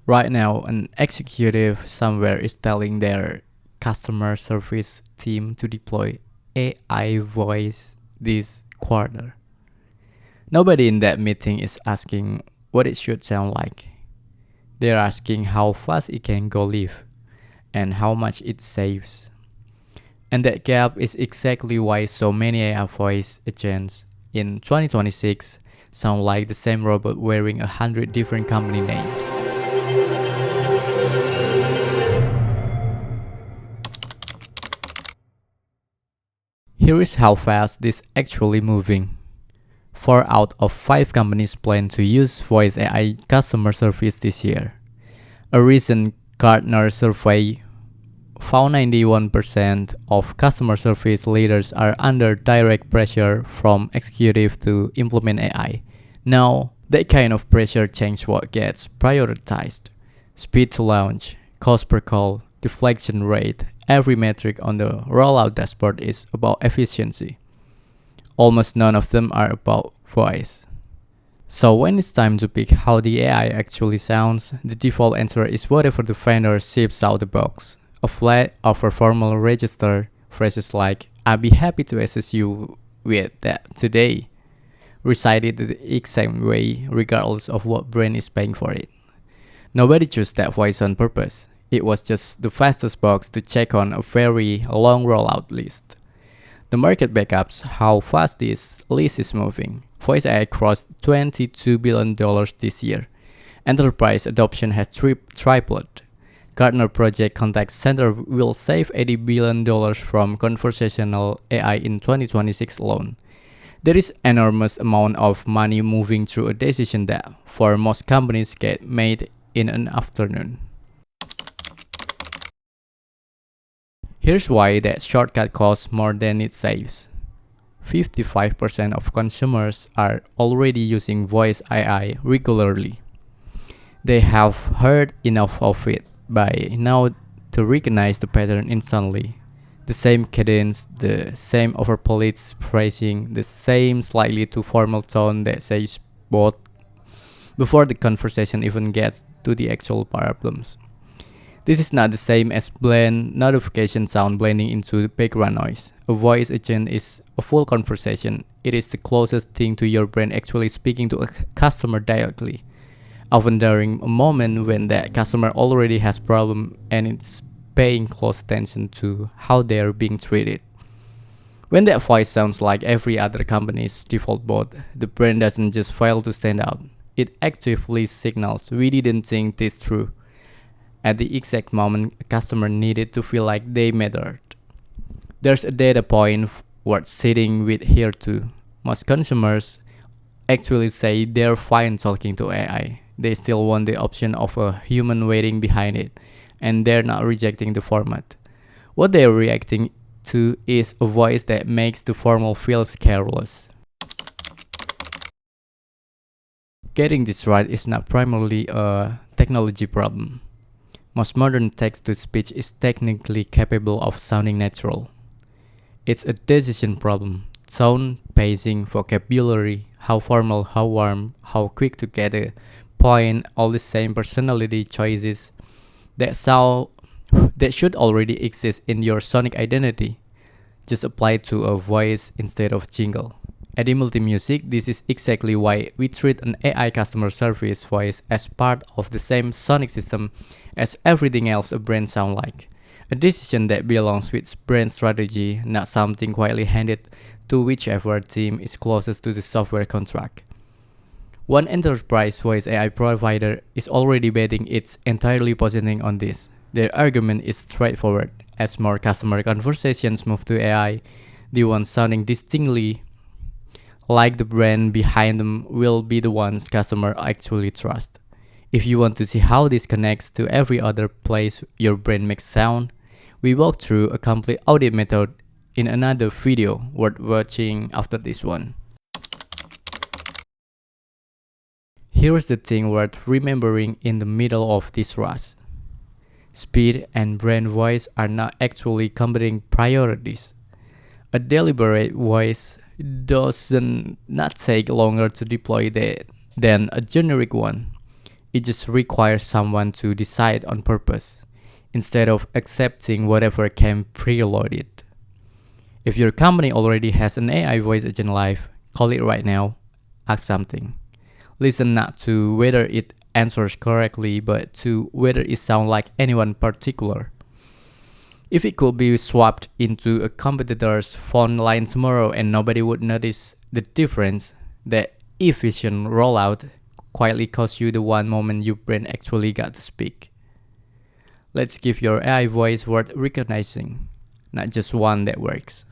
Right now, an executive somewhere is telling their customer service team to deploy AI voice this quarter. Nobody in that meeting is asking what it should sound like. They're asking how fast it can go live and how much it saves. And that gap is exactly why so many AI voice agents in 2026 sound like the same robot wearing 100 different company names. Here is how fast this is actually moving. 4 out of 5 companies plan to use voice AI customer service this year. A recent Gartner survey found 91% of customer service leaders are under direct pressure from executives to implement AI. Now, that kind of pressure changes what gets prioritized. Speed to launch, cost per call, deflection rate, every metric on the rollout dashboard is about efficiency. Almost none of them are about voice. So when it's time to pick how the AI actually sounds, the default answer is whatever the vendor ships out the box. A flat or formal register, phrases like "I'd be happy to assist you with that today," recited the exact way regardless of what brand is paying for it. Nobody chose that voice on purpose. It was just the fastest box to check on a very long rollout list. The market backups how fast this list is moving. Voice AI crossed $22 billion this year. Enterprise adoption has tripled. Gartner Project Contact Center will save $80 billion from conversational AI in 2026 alone. There is enormous amount of money moving through a decision that, for most companies, get made in an afternoon. Here's why that shortcut costs more than it saves. 55% of consumers are already using voice AI regularly. They have heard enough of it by now to recognize the pattern instantly. The same cadence, the same overpolished phrasing, the same slightly too formal tone that says both before the conversation even gets to the actual problems. This is not the same as bland notification sound blending into background noise. A voice agent is a full conversation. It is the closest thing to your brain actually speaking to a customer directly, often during a moment when that customer already has problem and it's paying close attention to how they're being treated. When that voice sounds like every other company's default bot, the brand doesn't just fail to stand out. It actively signals we didn't think this through at the exact moment a customer needed to feel like they mattered. There's a data point worth sitting with here too. Most consumers actually say they're fine talking to AI. They still want the option of a human waiting behind it, and they're not rejecting the format. What they're reacting to is a voice that makes the formal feel careless. Getting this right is not primarily a technology problem. Most modern text-to-speech is technically capable of sounding natural. It's a decision problem. Tone, pacing, vocabulary, how formal, how warm, how quick to get a point, all the same personality choices that should already exist in your sonic identity, just apply to a voice instead of jingle. At Dimulti Music, this is exactly why we treat an AI customer service voice as part of the same sonic system as everything else a brand sounds like. A decision that belongs with brand strategy, not something quietly handed to whichever team is closest to the software contract. One enterprise voice AI provider is already betting its entirely positioning on this. Their argument is straightforward. As more customer conversations move to AI, the ones sounding distinctly like the brand behind them will be the ones customers actually trust. If you want to see how this connects to every other place your brand makes sound, we walk through a complete audit method in another video worth watching after this one. Here's the thing worth remembering in the middle of this rush. Speed and brand voice are not actually competing priorities. A deliberate voice doesn't not take longer to deploy than a generic one. It just requires someone to decide on purpose, instead of accepting whatever came preloaded. If your company already has an AI voice agent live, call it right now. Ask something. Listen not to whether it answers correctly, but to whether it sounds like anyone particular. If it could be swapped into a competitor's phone line tomorrow and nobody would notice the difference, the efficient rollout quietly cost you the one moment your brain actually got to speak. Let's give your AI voice worth recognizing, not just one that works.